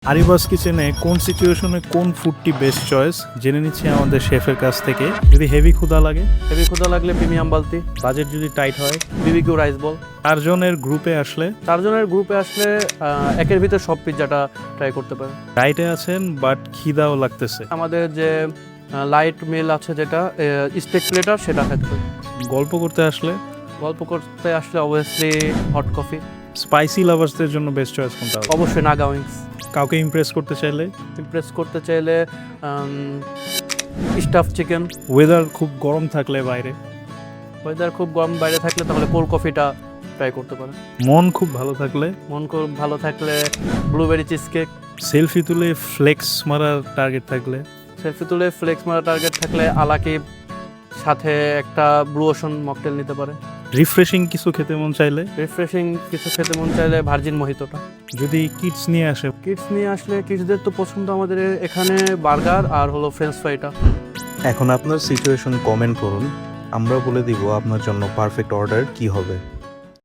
আরিবাস কিচেনে কোন সিচুয়েশনে কোন ফুডটি বেস্ট চয়েস জেনে নিচ্ছি আমাদের শেফের কাছ থেকে। যদি হেভি ক্ষুধা লাগে, হেভি ক্ষুধা লাগলে প্রিমিয়াম বালতি, বাজেট যদি টাইট হয়, বিবিকিউ রাইস বল। 4 জনের গ্রুপে আসলে, 4 জনের গ্রুপে আসলে একের ভিতর সব পিৎজাটা ট্রাই করতে পারেন। ডাইটে আছেন বাট খিদাও লাগতেছে, আমাদের যে লাইট মিল আছে যেটা স্টেক প্লেটার সেটা থাকবে। গল্প করতে আসলে, গল্প করতে আসলে অবভিয়াসলি হট কফি। স্পাইসি লাভার্সদের জন্য বেস্ট চয়েস কোনটা হবে? অবশ্যই নাগা উইংস। কাউকে ইমপ্রেস করতে চাইলে, ইমপ্রেস করতে চাইলে স্টাফ চিকেন। ওয়েদার খুব গরম থাকলে বাইরে, ওয়েদার খুব গরম বাইরে থাকলে তাহলে কোল্ড কফিটা ট্রাই করতে পারেন। মন খুব ভালো থাকলে, মন খুব ভালো থাকলে ব্লুবেরি চিজ কেক। সেলফি তুলে ফ্লেক্স মারার টার্গেট থাকলে, সেলফি তুলে ফ্লেক্স মারা টার্গেট থাকলে আলাকিব, সাথে একটা ব্লু ওশন মকটেল নিতে পারে। রিফ্রেশিং কিছু খেতে মন চাইলে, রিফ্রেশিং কিছু খেতে মন চাইলে ভার্জিন মোহিতোটা। যদি কিডস নিয়ে আসে, কিডস নিয়ে আসলে কিডসদের তো পছন্দ আমাদের এখানে বার্গার আর হলো ফ্রেঞ্চ ফ্রাইটা। এখন আপনার সিচুয়েশন কমেন্ট করুন, আমরা বলে দিব আপনার জন্য পারফেক্ট অর্ডার কি হবে।